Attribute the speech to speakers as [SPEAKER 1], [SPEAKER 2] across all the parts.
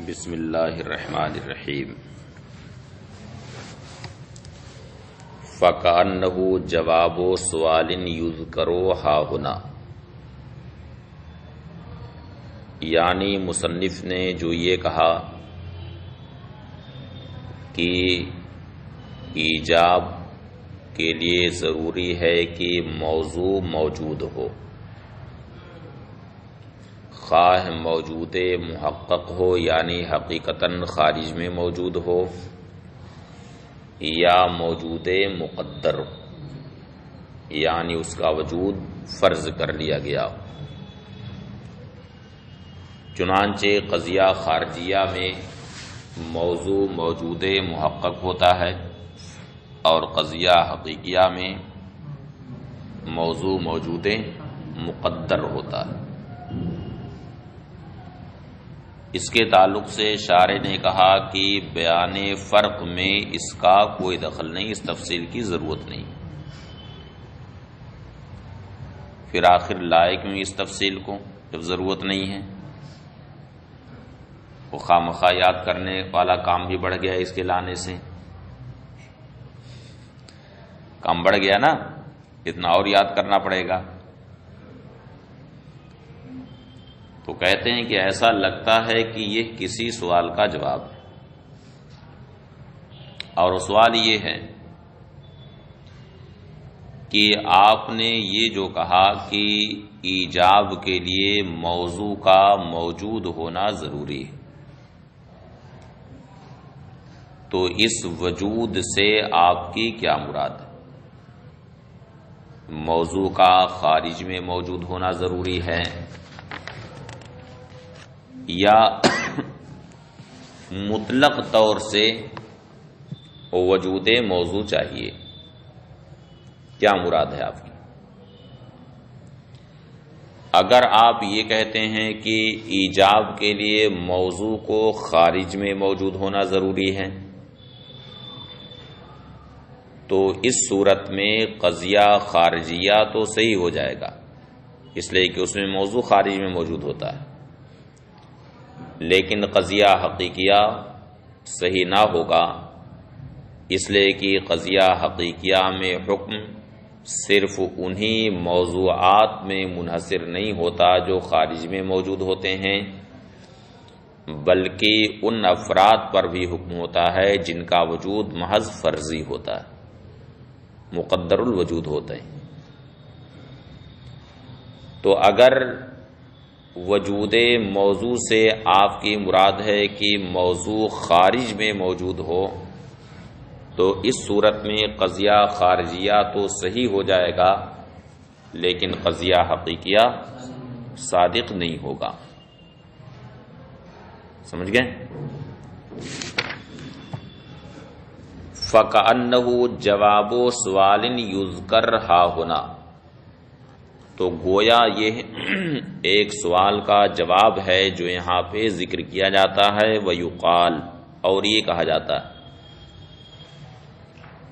[SPEAKER 1] بسم اللہ الرحمن الرحیم فَكَأَنَّهُ جواب سوال یذکر ہاہنا، یعنی مصنف نے جو یہ کہا کہ ایجاب کے لیے ضروری ہے کہ موضوع موجود ہو، خواہ موجود محقق ہو یعنی حقیقتاً خارج میں موجود ہو، یا موجود مقدر یعنی اس کا وجود فرض کر لیا گیا ہو۔ چنانچہ قضیہ خارجیہ میں موضوع موجود محقق ہوتا ہے اور قضیہ حقیقیہ میں موضوع موجود مقدر ہوتا ہے۔ اس کے تعلق سے شارح نے کہا کہ بیان فرق میں اس کا کوئی دخل نہیں، اس تفصیل کی ضرورت نہیں، پھر آخر لائے کیوں اس تفصیل کو جب ضرورت نہیں ہے؟ وہ خواہ یاد کرنے والا کام بھی بڑھ گیا اس کے لانے سے، کام بڑھ گیا نا، اتنا اور یاد کرنا پڑے گا۔ تو کہتے ہیں کہ ایسا لگتا ہے کہ یہ کسی سوال کا جواب ہے، اور سوال یہ ہے کہ آپ نے یہ جو کہا کہ ایجاب کے لیے موضوع کا موجود ہونا ضروری ہے، تو اس وجود سے آپ کی کیا مراد ہے؟ موضوع کا خارج میں موجود ہونا ضروری ہے یا مطلق طور سے وجود موضوع چاہیے؟ کیا مراد ہے آپ کی؟ اگر آپ یہ کہتے ہیں کہ ایجاب کے لیے موضوع کو خارج میں موجود ہونا ضروری ہے، تو اس صورت میں قضیہ خارجیہ تو صحیح ہو جائے گا، اس لیے کہ اس میں موضوع خارج میں موجود ہوتا ہے، لیکن قضیہ حقیقیہ صحیح نہ ہوگا، اس لیے کہ قضیہ حقیقیہ میں حکم صرف انہی موضوعات میں منحصر نہیں ہوتا جو خارج میں موجود ہوتے ہیں، بلکہ ان افراد پر بھی حکم ہوتا ہے جن کا وجود محض فرضی ہوتا ہے، مقدر الوجود ہوتے ہیں۔ تو اگر وجود موضوع سے آپ کی مراد ہے کہ موضوع خارج میں موجود ہو، تو اس صورت میں قضیہ خارجیہ تو صحیح ہو جائے گا، لیکن قضیہ حقیقیہ صادق نہیں ہوگا۔ سمجھ گئے؟ فَكَأَنَّهُ جواب سوال یذکر ہاہنا، تو گویا یہ ایک سوال کا جواب ہے جو یہاں پہ ذکر کیا جاتا ہے، وَيُقال، اور یہ کہا جاتا ہے،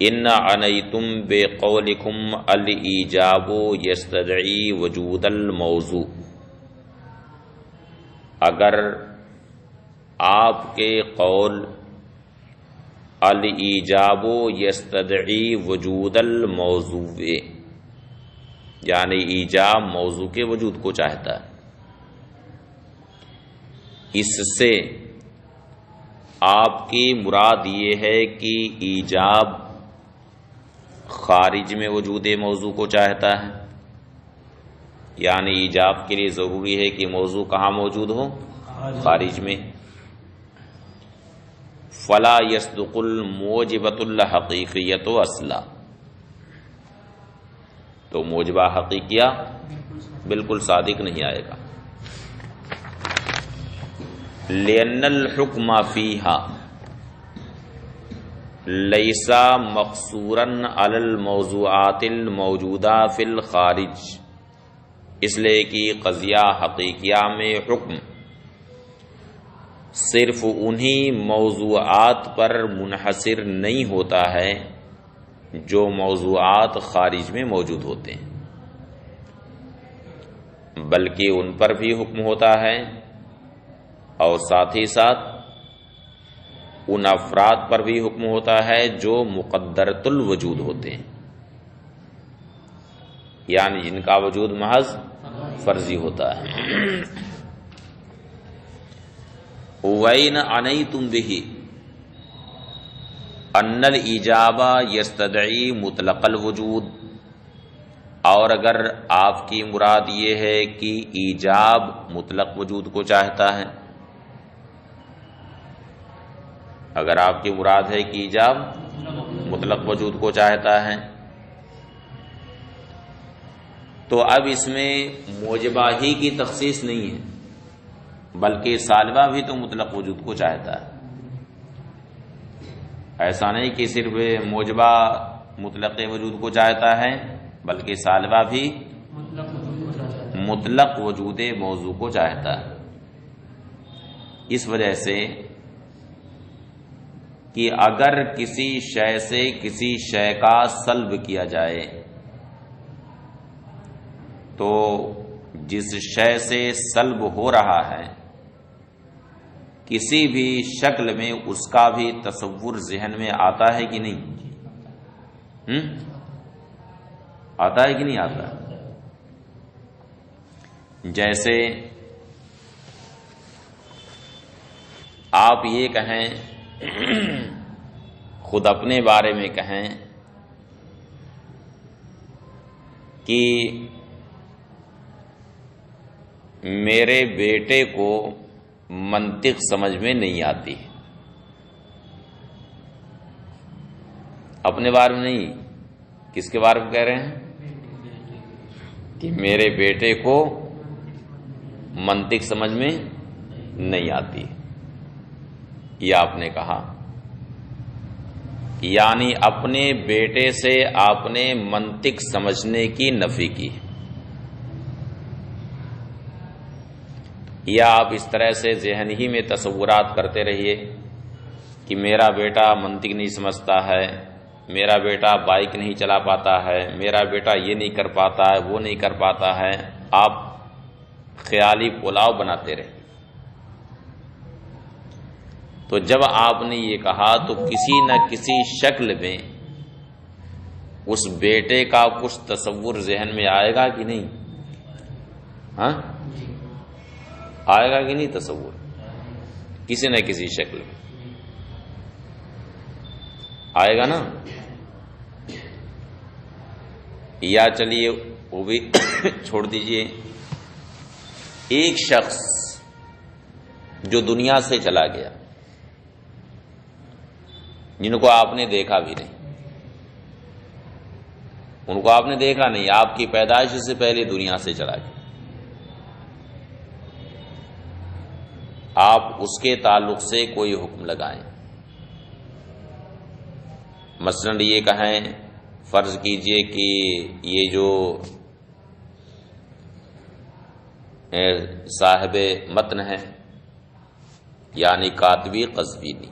[SPEAKER 1] إِنَّ عَنَيْتُمْ بِقَوْلِكُمْ الْإِيجَابُ يَسْتَدْعِي وُجُودَ الْمَوْضُوعِ، اگر آپ کے قول الایجاب یستدعی وجود الموضوع یعنی ایجاب موضوع کے وجود کو چاہتا ہے، اس سے آپ کی مراد یہ ہے کہ ایجاب خارج میں وجود موضوع کو چاہتا ہے، یعنی ایجاب کے لیے ضروری ہے کہ موضوع کہاں موجود ہو؟ خارج میں۔ فلا يصدق الموجبۃ الحقیقیۃ اصلا، تو موجبہ حقیقیہ بالکل صادق نہیں آئے گا، لأن الحکم فیہا لیس مقصورا علی الموضوعات الموجودہ فی الخارج، اس لیے کہ قضیہ حقیقیہ میں حکم صرف انہی موضوعات پر منحصر نہیں ہوتا ہے جو موضوعات خارج میں موجود ہوتے ہیں، بلکہ ان پر بھی حکم ہوتا ہے اور ساتھ ہی ساتھ ان افراد پر بھی حکم ہوتا ہے جو مقدرۃ الوجود ہوتے ہیں، یعنی جن کا وجود محض فرضی ہوتا ہے۔ وَإِنْ عَنَيْتُمْ بِهِ ان الایجاب یستدعی مطلق الوجود، اور اگر آپ کی مراد یہ ہے کہ ایجاب مطلق وجود کو چاہتا ہے، اگر آپ کی مراد ہے کہ ایجاب مطلق وجود کو چاہتا ہے، تو اب اس میں موجبہ ہی کی تخصیص نہیں ہے، بلکہ سالبہ بھی تو مطلق وجود کو چاہتا ہے۔ ایسا نہیں کہ صرف موجبہ مطلق وجود کو چاہتا ہے، بلکہ سالبہ بھی مطلق وجود موضوع کو چاہتا ہے۔ اس وجہ سے کہ اگر کسی شے سے کسی شے کا سلب کیا جائے تو جس شے سے سلب ہو رہا ہے کسی بھی شکل میں اس کا بھی تصور ذہن میں آتا ہے کہ نہیں؟ آتا ہے کہ نہیں آتا؟ جیسے آپ یہ کہیں، خود اپنے بارے میں کہیں کہ میرے بیٹے کو منطق سمجھ میں نہیں آتی، اپنے بارے میں نہیں، کس کے بارے میں کہہ رہے ہیں کہ میرے بیٹے کو منطق سمجھ میں نہیں آتی، یہ آپ نے کہا، یعنی اپنے بیٹے سے آپ نے منطق سمجھنے کی نفی کی، یا آپ اس طرح سے ذہن ہی میں تصورات کرتے رہیے کہ میرا بیٹا منطق نہیں سمجھتا ہے، میرا بیٹا بائک نہیں چلا پاتا ہے، میرا بیٹا یہ نہیں کر پاتا ہے، وہ نہیں کر پاتا ہے، آپ خیالی پلاؤ بناتے رہے۔ تو جب آپ نے یہ کہا تو کسی نہ کسی شکل میں اس بیٹے کا کچھ تصور ذہن میں آئے گا کہ نہیں؟ ہاں، آئے گا کہ نہیں تصور؟ کسی نہ کسی شکل میں آئے گا نا؟ یا چلیے وہ بھی چھوڑ دیجئے، ایک شخص جو دنیا سے چلا گیا، جن کو آپ نے دیکھا بھی نہیں، ان کو آپ نے دیکھا نہیں، آپ کی پیدائش سے پہلے دنیا سے چلا گیا، آپ اس کے تعلق سے کوئی حکم لگائیں، مثلا یہ کہیں، فرض کیجئے کہ یہ جو صاحب متن ہے یعنی کاتبی قزوینی،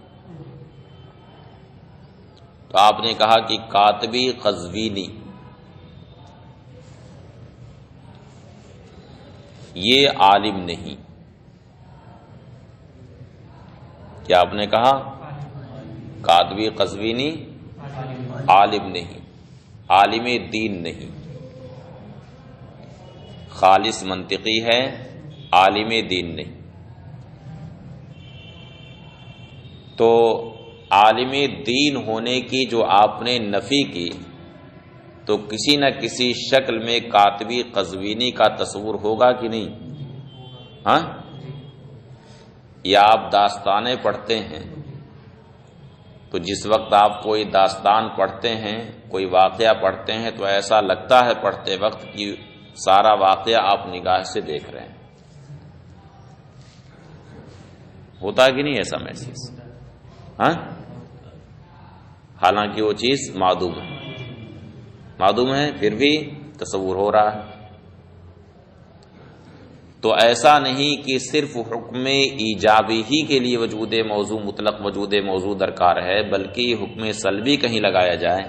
[SPEAKER 1] تو آپ نے کہا کہ کاتبی قزوینی یہ عالم نہیں، کیا آپ نے کہا؟ کاتبی قزوینی عالم نہیں، عالم دین نہیں، خالص منطقی ہے، عالم دین نہیں۔ تو عالم دین ہونے کی جو آپ نے نفی کی، تو کسی نہ کسی شکل میں کاتبی قزوینی کا تصور ہوگا کہ نہیں؟ ہاں؟ یا آپ داستانیں پڑھتے ہیں تو جس وقت آپ کوئی داستان پڑھتے ہیں، کوئی واقعہ پڑھتے ہیں، تو ایسا لگتا ہے پڑھتے وقت کہ سارا واقعہ آپ نگاہ سے دیکھ رہے ہیں، ہوتا ہے کہ نہیں ایسا محسوس؟ ہاں، حالانکہ وہ چیز معدوم ہے پھر بھی تصور ہو رہا ہے۔ تو ایسا نہیں کہ صرف حکم ایجابی ہی کے لیے وجود موضوع، مطلق وجود موضوع درکار ہے، بلکہ حکم سلبی کہیں لگایا جائے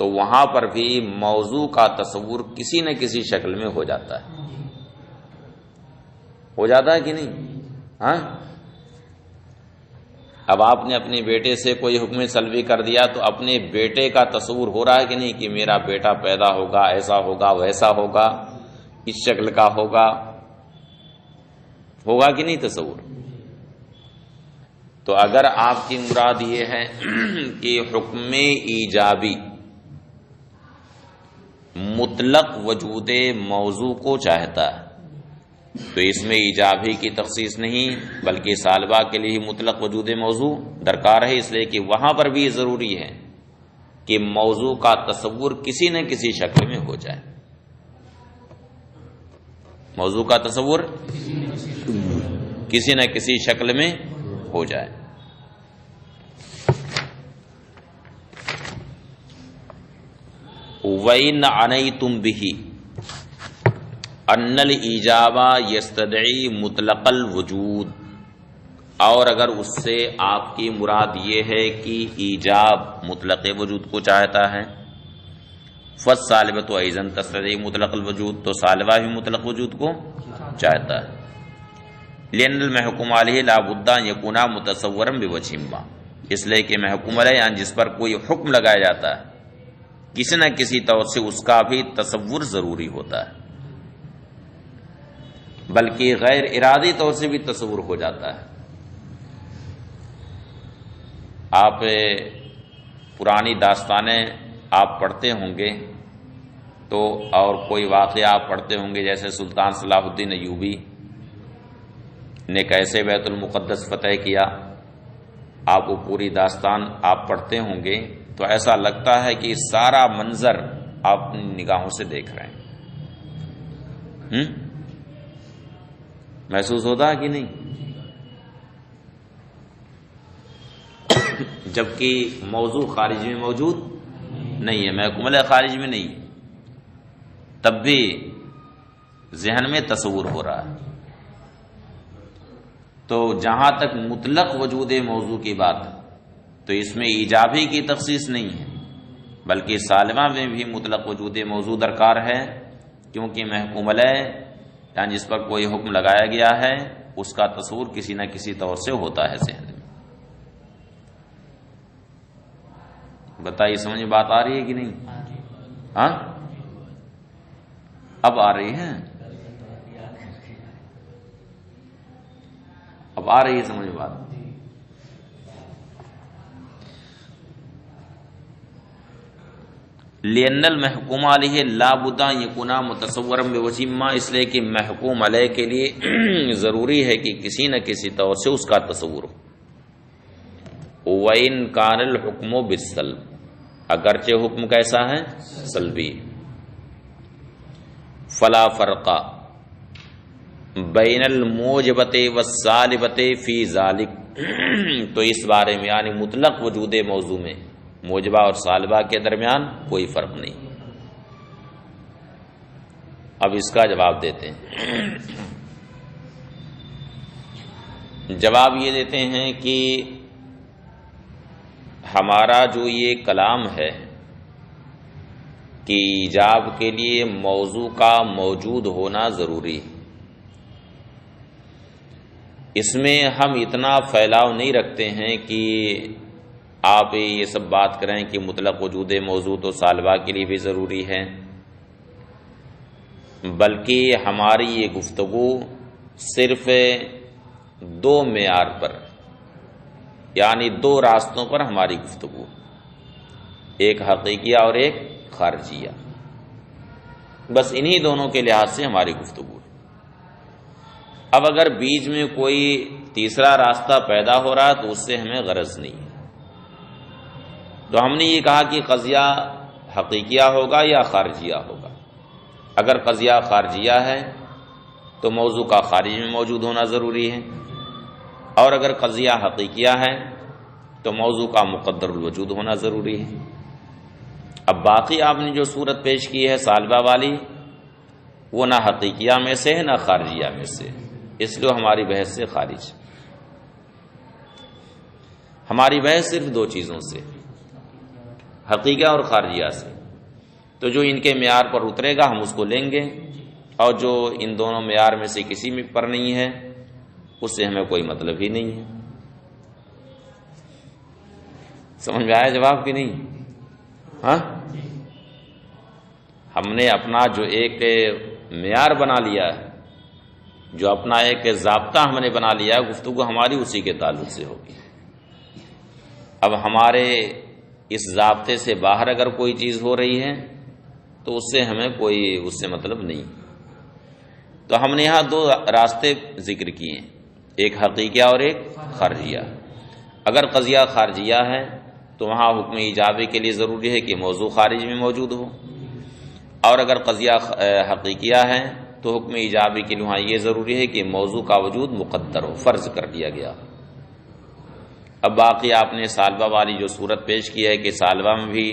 [SPEAKER 1] تو وہاں پر بھی موضوع کا تصور کسی نہ کسی شکل میں ہو جاتا ہے، ہو جاتا ہے کہ نہیں؟ ہاں، اب آپ نے اپنے بیٹے سے کوئی حکم سلبی کر دیا تو اپنے بیٹے کا تصور ہو رہا ہے کہ نہیں کہ میرا بیٹا پیدا ہوگا، ایسا ہوگا، ویسا ہوگا، اس شکل کا ہوگا کہ نہیں تصور؟ تو اگر آپ کی مراد یہ ہے کہ حکم ایجابی مطلق وجود موضوع کو چاہتا ہے تو اس میں ایجابی کی تخصیص نہیں بلکہ سالبہ کے لیے مطلق وجود موضوع درکار ہے، اس لیے کہ وہاں پر بھی یہ ضروری ہے کہ موضوع کا تصور کسی نہ کسی شکل میں ہو جائے، موضوع کا تصور کسی نہ کسی شکل میں ہو جائے۔ وَإِنْ عَنَيْتُمْ بِهِ ان الایجاب یستدعی مطلق الوجود، اور اگر اس سے آپ کی مراد یہ ہے کہ ایجاب مطلق وجود کو چاہتا ہے، فالصالبۃ ایضا تستدعی مطلق الوجود، تو صالبہ بھی مطلق وجود کو چاہتا ہے، لأن المحکوم علیہ لا بد ان یکون متصورا بوجہ ما، اس لیے کہ محکوم علیہ یعنی جس پر کوئی حکم لگایا جاتا ہے کسی نہ کسی طور سے اس کا بھی تصور ضروری ہوتا ہے، بلکہ غیر ارادی طور سے بھی تصور ہو جاتا ہے۔ آپ پرانی داستانیں آپ پڑھتے ہوں گے تو، اور کوئی واقعہ آپ پڑھتے ہوں گے جیسے سلطان صلاح الدین ایوبی نے کیسے بیت المقدس فتح کیا، آپ وہ پوری داستان آپ پڑھتے ہوں گے تو ایسا لگتا ہے کہ سارا منظر آپ اپنی نگاہوں سے دیکھ رہے ہیں، محسوس ہوتا ہے کہ نہیں؟ جبکہ موضوع خارج میں موجود نہیں ہے، محکوم علیہ خارج میں نہیں ہے، تب بھی ذہن میں تصور ہو رہا ہے۔ تو جہاں تک مطلق وجود موضوع کی بات ہے تو اس میں ایجابی کی تخصیص نہیں ہے بلکہ سالمہ میں بھی مطلق وجود موضوع درکار ہے، کیونکہ محکوم علیہ یعنی جس پر کوئی حکم لگایا گیا ہے اس کا تصور کسی نہ کسی طور سے ہوتا ہے ذہن میں۔ بتائیے سمجھ میں بات آ رہی ہے کہ نہیں؟ ہاں اب آ رہی ہے، اب آ رہی ہے سمجھ میں بات۔ لأن المحکوم علیہ لا بد ان یکون متصورا بوجہ ما، اس لیے کہ محکوم علیہ کے لیے ضروری ہے کہ کسی نہ کسی طور سے اس کا تصور ہو۔ وَإِنْ كَانَ الْحُكْمُ بِالسَّلْبِ، اگرچہ حکم کیسا ہے؟ سلبی۔ فلا فرق بین الموجبۃ والسالبۃ فی ذلک، تو اس بارے میں یعنی مطلق وجود موضوع میں موجبہ اور سالبہ کے درمیان کوئی فرق نہیں۔ اب اس کا جواب دیتے ہیں۔ جواب یہ دیتے ہیں کہ ہمارا جو یہ کلام ہے کہ ایجاب کے لیے موضوع کا موجود ہونا ضروری ہے، اس میں ہم اتنا پھیلاؤ نہیں رکھتے ہیں کہ آپ یہ سب بات کریں کہ مطلق وجود موضوع تو سالبہ کے لیے بھی ضروری ہے، بلکہ ہماری یہ گفتگو صرف دو معیار پر یعنی دو راستوں پر ہماری گفتگو، ایک حقیقیہ اور ایک خارجیہ، بس انہی دونوں کے لحاظ سے ہماری گفتگو ہے۔ اب اگر بیچ میں کوئی تیسرا راستہ پیدا ہو رہا تو اس سے ہمیں غرض نہیں ہے، تو ہم نے یہ کہا کہ قضیہ حقیقیہ ہوگا یا خارجیہ ہوگا۔ اگر قضیہ خارجیہ ہے تو موضوع کا خارج میں موجود ہونا ضروری ہے، اور اگر قضیہ حقیقیہ ہے تو موضوع کا مقدر الوجود ہونا ضروری ہے۔ اب باقی آپ نے جو صورت پیش کی ہے سالبہ والی، وہ نہ حقیقیہ میں سے ہے نہ خارجیہ میں سے، اس لیے ہماری بحث سے خارج۔ ہماری بحث صرف دو چیزوں سے، حقیقہ اور خارجیہ سے، تو جو ان کے معیار پر اترے گا ہم اس کو لیں گے، اور جو ان دونوں معیار میں سے کسی میں پر نہیں ہے اس سے ہمیں کوئی مطلب ہی نہیں ہے۔ سمجھ میں آیا جواب کہ نہیں؟ ہاں، ہم نے اپنا جو ایک معیار بنا لیا ہے، جو اپنا ایک ضابطہ ہم نے بنا لیا ہے، گفتگو ہماری اسی کے تعلق سے ہوگی۔ اب ہمارے اس ضابطے سے باہر اگر کوئی چیز ہو رہی ہے تو اس سے ہمیں کوئی اس سے مطلب نہیں۔ تو ہم نے یہاں دو راستے ذکر کیے ہیں، ایک حقیقیہ اور ایک خارجیہ۔ اگر قضیہ خارجیہ ہے تو وہاں حکم ایجابی کے لیے ضروری ہے کہ موضوع خارج میں موجود ہو، اور اگر قضیہ حقیقیہ ہے تو حکم ایجابی کے لیے وہاں یہ ضروری ہے کہ موضوع کا وجود مقدر ہو، فرض کر دیا گیا۔ اب باقی آپ نے سالبہ والی جو صورت پیش کی ہے کہ سالبہ میں بھی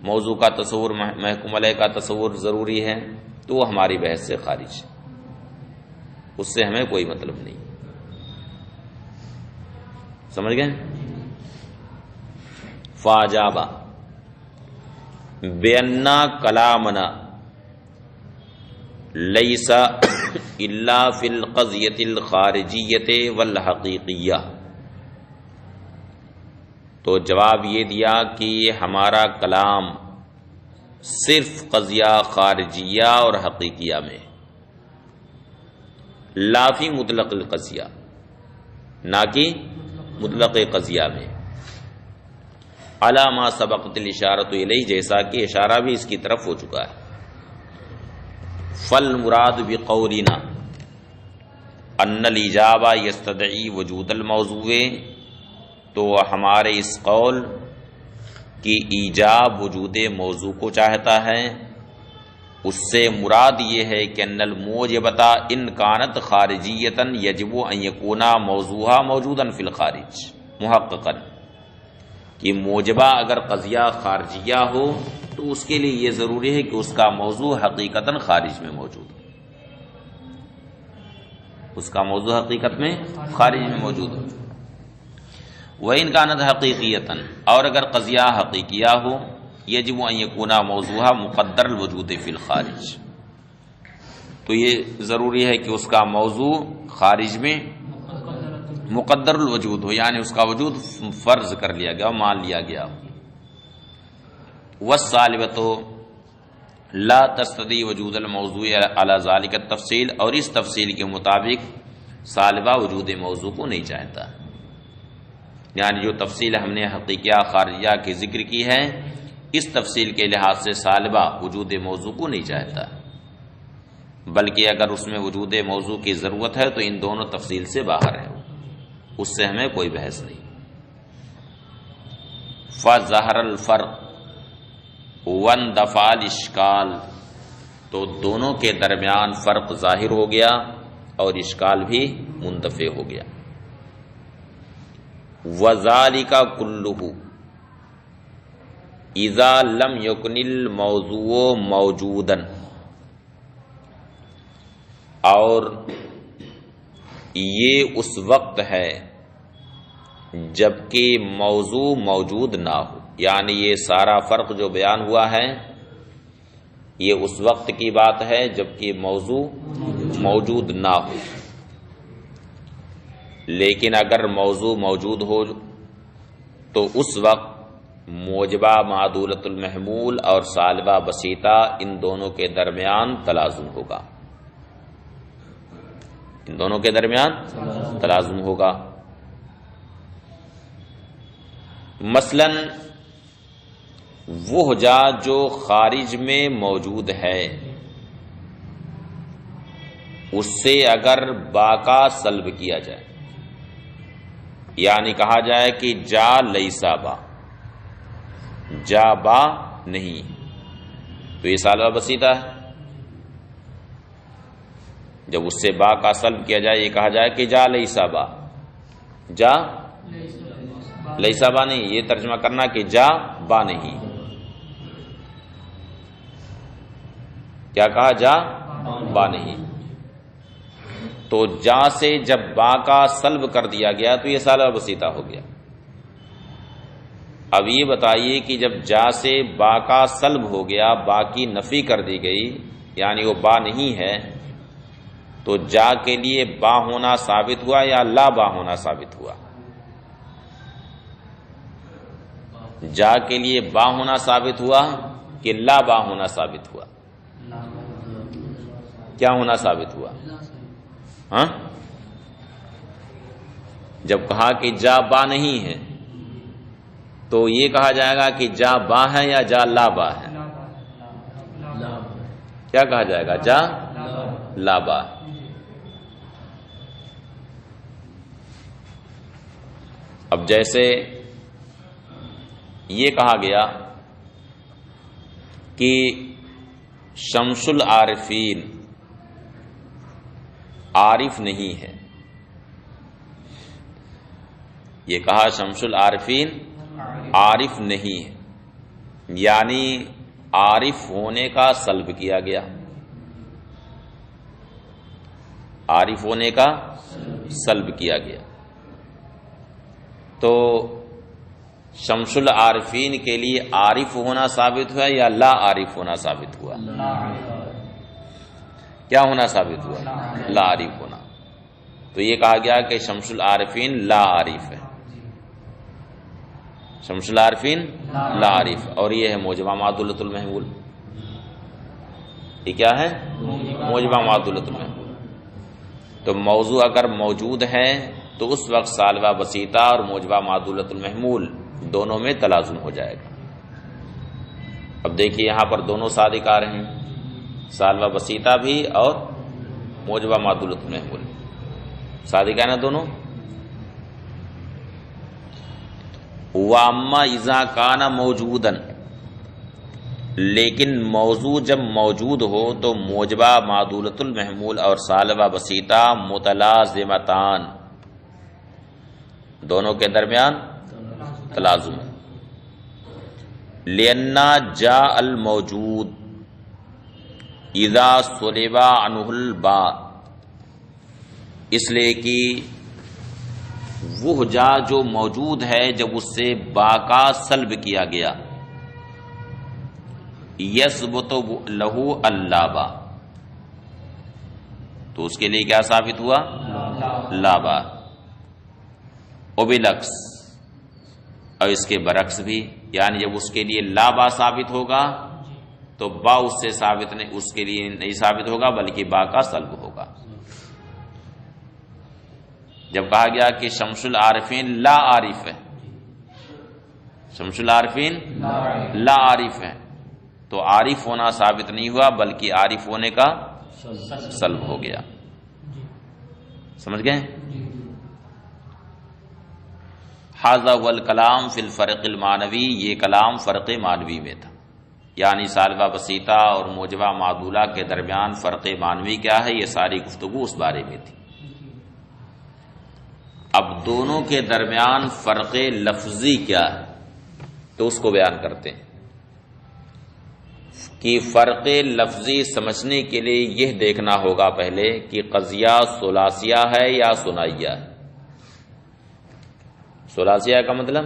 [SPEAKER 1] موضوع کا تصور، محکوم علیہ کا تصور ضروری ہے، تو وہ ہماری بحث سے خارج ہے، اس سے ہمیں کوئی مطلب نہیں۔ سمجھ گئے؟ فاجابہ بِأَنَّ کلامنا لیس الا فی القضیۃ الخارجیۃ والحقیقیہ۔ تو جواب یہ دیا کہ ہمارا کلام صرف قضیہ خارجیہ اور حقیقیہ میں، لا فی مطلق القضیہ، نہ کہ مطلق قضیہ میں، علی ما سبقت الاشارۃ الیہ، جیسا کہ اشارہ بھی اس کی طرف ہو چکا ہے۔ فالمراد بقولنا ان الاجابہ یستدعی وجود الموضوع، تو ہمارے اس قول کی ایجاب وجود موضوع کو چاہتا ہے، اس سے مراد یہ ہے کہ ان الموجبۃ ان کانت خارجیۃ یجب ان یکون موضوعها موجودا فی الخارج محققا، کہ موجبہ اگر قضیہ خارجیہ ہو تو اس کے لیے یہ ضروری ہے کہ اس کا موضوع حقیقتاً خارج میں موجود ہو، اس کا موضوع حقیقت میں خارج میں موجود ہو۔ وَإِنْ كَانَتْ حَقِيقِيَةً، اور اگر قضیہ حقیقیہ ہو، یجب ان یکون موضوعها مقدر الوجود فی الخارج، تو یہ ضروری ہے کہ اس کا موضوع خارج میں مقدر الوجود ہو، یعنی اس کا وجود فرض کر لیا گیا، مان لیا گیا۔ وَالصَّالِبَةُ لا تستدعی وجود الموضوع علی ذلک التفصیل، اور اس تفصیل کے مطابق صالبہ وجود موضوع کو نہیں چاہتا، یعنی جو تفصیل ہم نے حقیقیہ خارجیہ کی ذکر کی ہے، اس تفصیل کے لحاظ سے صالبہ وجود موضوع کو نہیں چاہتا، بلکہ اگر اس میں وجود موضوع کی ضرورت ہے تو ان دونوں تفصیل سے باہر ہے، اس سے ہمیں کوئی بحث نہیں۔ فَظَهَرَ الْفَرْقُ وَانْدَفَعَ الْإِشْكَالُ، تو دونوں کے درمیان فرق ظاہر ہو گیا اور اشکال بھی منتفع ہو گیا۔ وَذَلِكَ كُلُّهُ اِذَا لَمْ يَكُنِ الْمَوْضُوعُ مَوْجُودًا، اور یہ اس وقت ہے جبکہ موضوع موجود نہ ہو، یعنی یہ سارا فرق جو بیان ہوا ہے یہ اس وقت کی بات ہے جبکہ موضوع موجود نہ ہو۔ لیکن اگر موضوع موجود ہو تو اس وقت موجبہ معدولۃ المحمول اور صالبہ بسیطہ ان دونوں کے درمیان تلازم ہوگا، ان دونوں کے درمیان تلازم ہوگا۔ مثلا وہ جا جو خارج میں موجود ہے، اس سے اگر با کا سلب کیا جائے، یعنی کہا جائے کہ جا لیسا با، جا با نہیں، تو یہ صالبہ بسیطہ ہے۔ جب اس سے با کا سلب کیا جائے، یہ کہا جائے کہ جا لیسا با، جا لیسا با نہیں، یہ ترجمہ کرنا کہ جا با نہیں، کیا کہا؟ جا با نہیں۔ تو جا سے جب با کا سلب کر دیا گیا تو یہ صالبہ بسیطہ ہو گیا۔ اب یہ بتائیے کہ جب جا سے با کا سلب ہو گیا، با کی نفی کر دی گئی، یعنی وہ با نہیں ہے، تو جا کے لیے با ہونا ثابت ہوا یا لا با ہونا ثابت ہوا؟ جا کے لیے با ہونا ثابت ہوا کہ لا با ہونا ثابت ہوا؟ کیا ہونا ثابت ہوا؟ ہاں، جب کہا کہ جا با نہیں ہے تو یہ کہا جائے گا کہ جا با ہے یا جا لا با ہے؟ کیا کہا جائے گا؟ جا لا با۔ اب جیسے یہ کہا گیا کہ شمس العارفین عارف نہیں ہے، یہ کہا شمس العارفین عارف نہیں ہے، یعنی عارف ہونے کا سلب کیا گیا، عارف ہونے کا سلب کیا گیا۔ تو شمس العارفین کے لیے عارف ہونا ثابت ہوا یا لا عارف ہونا ثابت ہوا؟ کیا ہونا ثابت ہوا؟ لا عارف ہونا۔ تو یہ کہا گیا کہ شمس العارفین لا عارف ہے، شمس العارفین لا عارف، اور یہ ہے موجبہ معدولۃ المحمول۔ یہ کیا ہے؟ موجبہ معدولۃ المحمول۔ تو موضوع اگر موجود ہے تو اس وقت سالبہ بسیطہ اور موجبہ معدولۃ المحمول دونوں میں تلازم ہو جائے گا۔ اب دیکھیے یہاں پر دونوں صادق آ رہے ہیں، سالبہ بسیطہ بھی اور موجبہ معدولۃ المحمول صادق ہے نا دونوں۔ وَأَمَّا إِذَا كَانَ مَوْجُودًا، لیکن موضوع جب موجود ہو تو موجبہ معدولۃ المحمول اور سالبہ بسیطہ متلازمتان، دونوں کے درمیان تلازم ہے۔ لِأَنَّ جَاءَ الْمَوْجُودُ إِذَا سُلِبَ عَنْهُ الْبَاءُ، اس لیے کہ وہ جا جو موجود ہے جب اس سے با کا سلب کیا گیا، یثبت لہ اللابا، تو اس کے لیے کیا ثابت ہوا؟ لابا۔ وبالعکس، اور اس کے برعکس بھی، یعنی جب اس کے لیے لابا ثابت ہوگا تو با اس سے ثابت نہیں، اس کے لیے نہیں ثابت ہوگا بلکہ با کا سلب ہوگا۔ جب کہا گیا کہ شمس العارفین لا عارف ہے، شمس العارفین لا عارف ہے، تو عارف ہونا ثابت نہیں ہوا بلکہ عارف ہونے کا سلب ہو گیا۔ سمجھ گئے؟ ھذا هو الکلام فی الفرق المعنوی، یہ کلام فرق معنوی میں تھا، یعنی سالبہ بسیطہ اور موجبہ معدولہ کے درمیان فرق معنوی کیا ہے، یہ ساری گفتگو اس بارے میں تھی۔ اب دونوں کے درمیان فرق لفظی کیا ہے تو اس کو بیان کرتے ہیں کہ فرق لفظی سمجھنے کے لیے یہ دیکھنا ہوگا پہلے کہ قضیہ ثلاثیہ ہے یا ثنائیہ ہے۔ ثلاثیہ کا مطلب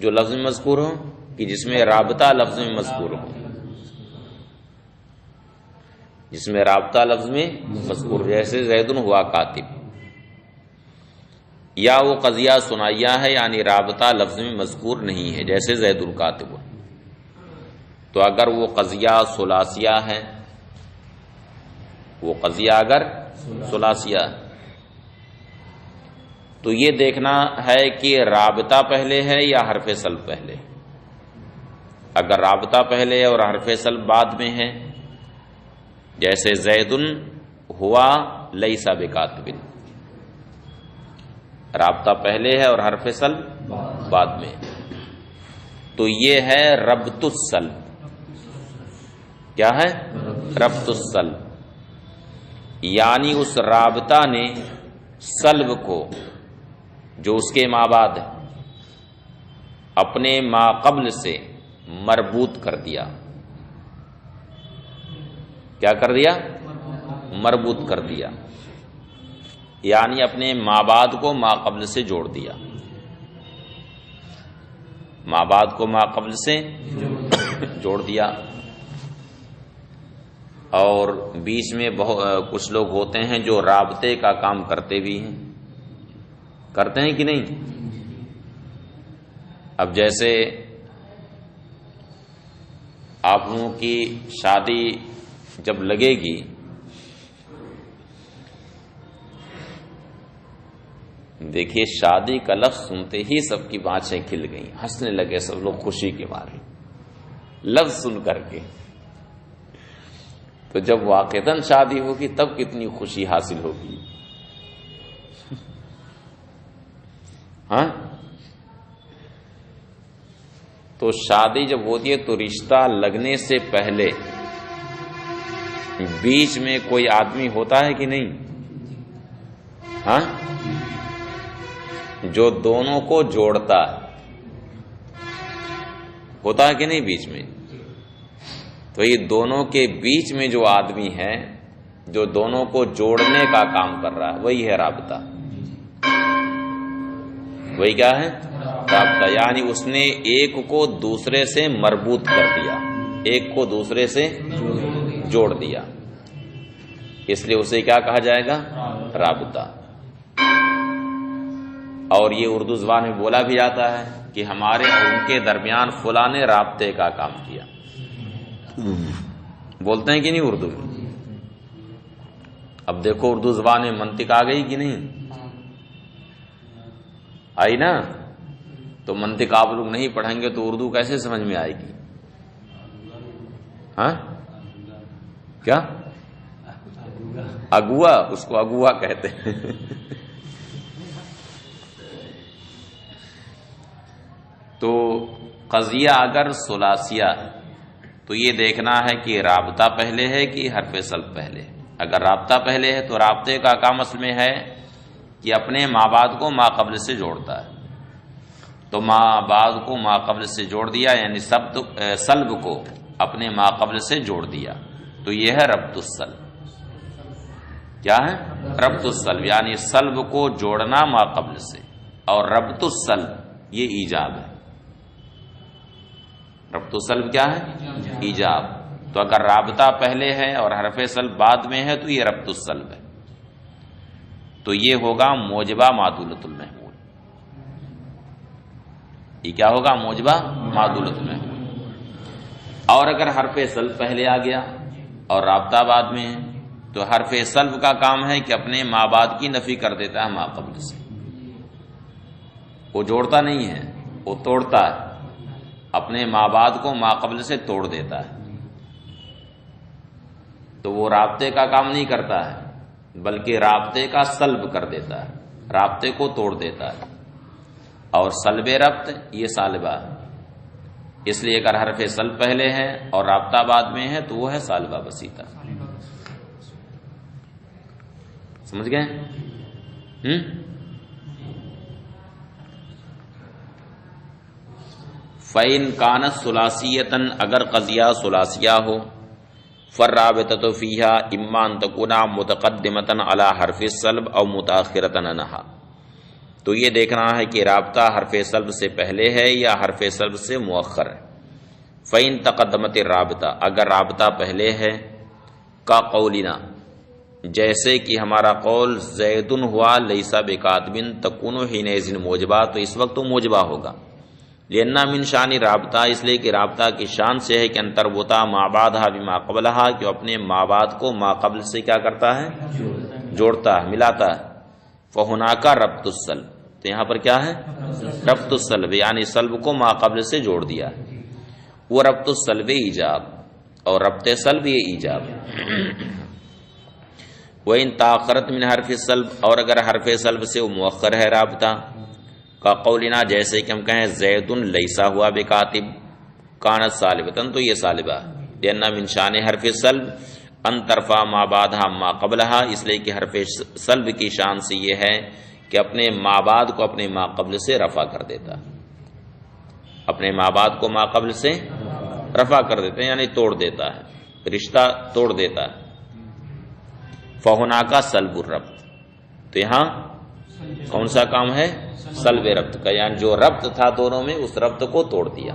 [SPEAKER 1] جو لفظ میں مذکور ہو، کہ جس میں رابطہ لفظ میں مذکور ہو، جس میں رابطہ لفظ میں مذکور، جیسے زیدن ہوا کاتب، یا وہ قضیہ ثنائیہ ہے یعنی رابطہ لفظ میں مذکور نہیں ہے جیسے زید الکاتب۔ تو اگر وہ قضیہ ثلاثیہ ہے، وہ قضیہ اگر ثلاثیہ ہے تو یہ دیکھنا ہے کہ رابطہ پہلے ہے یا حرف سلب پہلے۔ اگر رابطہ پہلے ہے اور حرف سلب بعد میں ہے، جیسے زید ہوا لیس بکاتب، رابطہ پہلے ہے اور حرف سلب بعد میں، تو یہ ہے ربط السلب۔ کیا ہے؟ ربط السلب، یعنی اس رابطہ نے سلب کو جو اس کے مابعد ہے اپنے ما قبل سے مربوط کر دیا۔ کیا کر دیا؟ مربوط کر دیا، یعنی اپنے مابعد کو ما قبل سے جوڑ دیا، مابعد کو ما قبل سے جوڑ دیا۔ اور بیچ میں کچھ لوگ ہوتے ہیں جو رابطے کا کام کرتے بھی ہیں، کرتے ہیں کہ نہیں؟ اب جیسے آپ لوگوں کی شادی جب لگے گی دیکھیے شادی کا لفظ سنتے ہی سب کی بانچیں کھل گئیں، ہنسنے لگے سب لوگ خوشی کے مارے لفظ سن کر کے. تو جب واقعتاً شادی ہوگی تب کتنی خوشی حاصل ہوگی. ہاں تو شادی جب ہوتی ہے تو رشتہ لگنے سے پہلے بیچ میں کوئی آدمی ہوتا ہے کہ نہیں؟ ہاں جو دونوں کو جوڑتا ہے، ہوتا ہے کہ نہیں بیچ میں؟ تو یہ دونوں کے بیچ میں جو آدمی ہے جو دونوں کو جوڑنے کا کام کر رہا ہے وہی ہے رابطہ. وہی کیا ہے؟ رابطہ. یعنی اس نے ایک کو دوسرے سے مربوط کر دیا، ایک کو دوسرے سے جوڑ دیا، اس لیے اسے کیا کہا جائے گا؟ رابطہ. اور یہ اردو زبان میں بولا بھی جاتا ہے کہ ہمارے اور ان کے درمیان فلاں نے رابطے کا کام کیا. بولتے ہیں کہ نہیں اردو میں؟ اب دیکھو اردو زبان میں منطق آ گئی کہ نہیں آئی نا؟ تو منطق آپ لوگ نہیں پڑھیں گے تو اردو کیسے سمجھ میں آئے گی؟ ہاں کیا اگوا؟ اس کو اگوا کہتے ہیں. تو قضیہ اگر ثلاثیہ تو یہ دیکھنا ہے کہ رابطہ پہلے ہے کہ حرف سلب پہلے. اگر رابطہ پہلے ہے تو رابطے کا کام اصل میں ہے کہ اپنے ماں بعد کو ما قبل سے جوڑتا ہے. تو ماں بعد کو ما قبل سے جوڑ دیا یعنی سلب کو اپنے ما قبل سے جوڑ دیا تو یہ ہے ربط السلب. کیا ہے؟ ربط السلب یعنی سلب کو جوڑنا ما قبل سے. اور ربط السلب یہ ایجاب ہے. ربط السلب کیا ہے؟ ایجاب. تو اگر رابطہ پہلے ہے اور حرف سلب بعد میں ہے تو یہ ربط السلب ہے. تو یہ ہوگا موجبہ معدولۃ المحمول. یہ کیا ہوگا؟ موجبہ معدولۃ المحمول. اور اگر حرف سلب پہلے آ گیا اور رابطہ بعد میں ہے تو حرف سلب کا کام ہے کہ اپنے ما بعد کی نفی کر دیتا ہے ما قبل سے. وہ جوڑتا نہیں ہے، وہ توڑتا ہے. اپنے ما بعد کو ما قبل سے توڑ دیتا ہے. تو وہ رابطے کا کام نہیں کرتا ہے بلکہ رابطے کا سلب کر دیتا ہے، رابطے کو توڑ دیتا ہے. اور سلب ربط یہ سالبہ ہے. اس لیے اگر حرف سلب پہلے ہے اور رابطہ بعد میں ہے تو وہ ہے سالبہ بسیطہ. سمجھ گئے؟ فَإِنْ كَانَتْ ثُلَاثِيَّةً اگر قضیہ ثلاثیہ ہو فالرابطۃ فیہا اما ان تکون متقدمۃ علی حرف السلب او متأخرۃ عنہا. تو یہ دیکھنا ہے کہ رابطہ حرف سلب سے پہلے ہے یا حرف سلب سے مؤخر ہے. فَإِنْ تقدمت الرابطہ اگر رابطہ پہلے ہے کا قولنا جیسے کہ ہمارا قول زید ہوا لیس بکاتب تکون حینئذ موجبہ تو اس وقت تو موجبہ ہوگا. لأن من شان رابطہ اس لیے کہ رابطہ کی شان سے ہے کہ انتر بوتا ما بعدھا بما قبلھا کہ اپنے ما بعد کو ما قبل سے کیا کرتا ہے؟ جوڑتا ہے، ملاتا ہے. فہناک ربط السلب تو یہاں پر کیا ہے؟ ربط السلب یعنی سلب کو ما قبل سے جوڑ دیا. وہ ربط السلب ایجاب اور ربط سلب یہ ایجاب. وَإِن تَأَخَّرَتْ مِنْ حرف السلب اور اگر حرف سلب سے وہ مؤخر ہے رابطہ کا قولنا جیسے کہ ہم کہیں زید لیسا ہوا بکاتب کانت سالبتن تو یہ سالبہ. لأن من شان حرف سلب ان ترفع ما بعدھا ما قبلھا اس لیے کہ حرف سلب کی شان سے یہ ہے کہ اپنے ما بعد کو اپنے ما قبل سے رفع کر دیتا. اپنے ما بعد کو ما قبل سے رفع کر دیتا ہے یعنی توڑ دیتا ہے، رشتہ توڑ دیتا ہے. فہناک سلب الربط تو یہاں کون سا کام ہے؟ سلب ربط کا یعنی جو ربط تھا دونوں میں اس ربط کو توڑ دیا.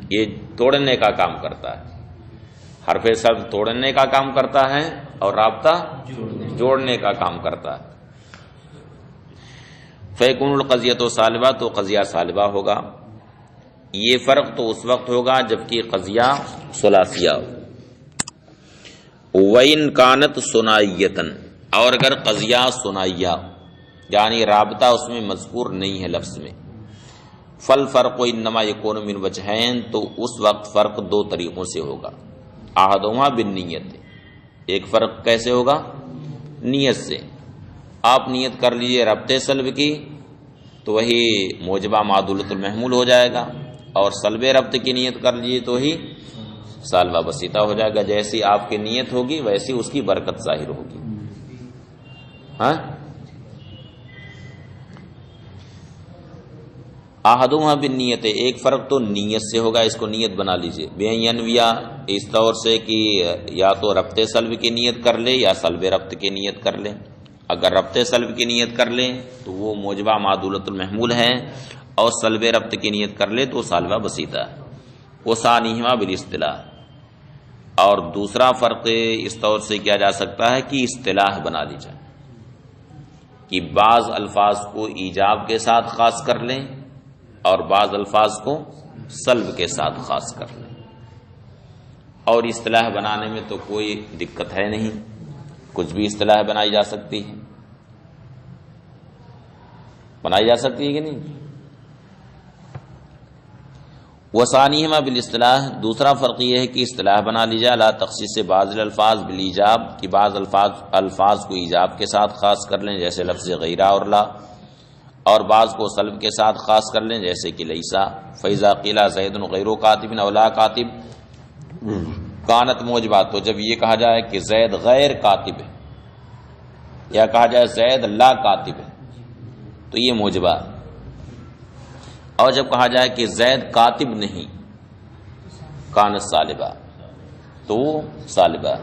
[SPEAKER 1] یہ توڑنے کا کام کرتا ہے. حرف سلب توڑنے کا کام کرتا ہے اور رابطہ جوڑنے کا کام کرتا ہے. فیکون القضیۃ سالبہ، تو قضیہ سالبہ ہوگا۔ یہ فرق تو اس وقت ہوگا جبکہ قضیہ ثلاثیہ ہو۔ وَإِن كَانَتْ ثُنَائِيَّةً، اور اگر قضیہ ثنائیہ یعنی رابطہ اس میں مذکور نہیں ہے لفظ میں، فالفرق انما یکون من وجہین، تو اس وقت فرق دو طریقوں سے ہوگا۔ احدہما بالنیت، ایک فرق کیسے ہوگا؟ نیت سے۔ آپ نیت کر لیجئے ربط سلب کی تو وہی موجبہ معدولۃ المحمول ہو جائے گا، اور سلب ربط کی نیت کر لیجئے تو ہی سالبہ بسیطہ ہو جائے گا۔ جیسی آپ کی نیت ہوگی ویسی اس کی برکت ظاہر ہوگی۔ ہاں، احدہما بالنیت، ایک فرق تو نیت سے ہوگا، اس کو نیت بنا لیجئے۔ بے ینویا، اس طور سے کہ یا تو ربط سلب کی نیت کر لے یا سلب ربط کی نیت کر لے۔ اگر ربط سلب کی نیت کر لیں تو وہ موجبہ معدولۃ المحمول ہے، اور سلب ربط کی نیت کر لے تو سالبہ بسیطہ ہے۔ وہ ثانیہما بالاصطلاح، اور دوسرا فرق اس طور سے کیا جا سکتا ہے کہ اصطلاح بنا لی جائے، کہ بعض الفاظ کو ایجاب کے ساتھ خاص کر لیں اور بعض الفاظ کو سلب کے ساتھ خاص کر لیں۔ اور اصطلاح بنانے میں تو کوئی دقت ہے نہیں، کچھ بھی اصطلاح بنائی جا سکتی ہے، بنائی جا سکتی ہے کہ نہیں۔ وثانیہما بالاصطلاح، دوسرا فرق یہ ہے کہ اصطلاح بنا لی جائے لا تخصیص بعض الفاظ بالیجاب، کہ بعض الفاظ کو ایجاب کے ساتھ خاص کر لیں جیسے لفظ غیرہ اور لا، اور بعض کو سلب کے ساتھ خاص کر لیں جیسے کہ لیسا۔ فإذا قیل زید غیر کاتب او لا کاتب کانت موجبہ، تو جب یہ کہا جائے کہ زید غیر کاتب ہے یا کہا جائے زید لا کاتب ہے تو یہ موجبہ، اور جب کہا جائے کہ زید کاتب نہیں کانت سالبہ تو وہ سالبہ۔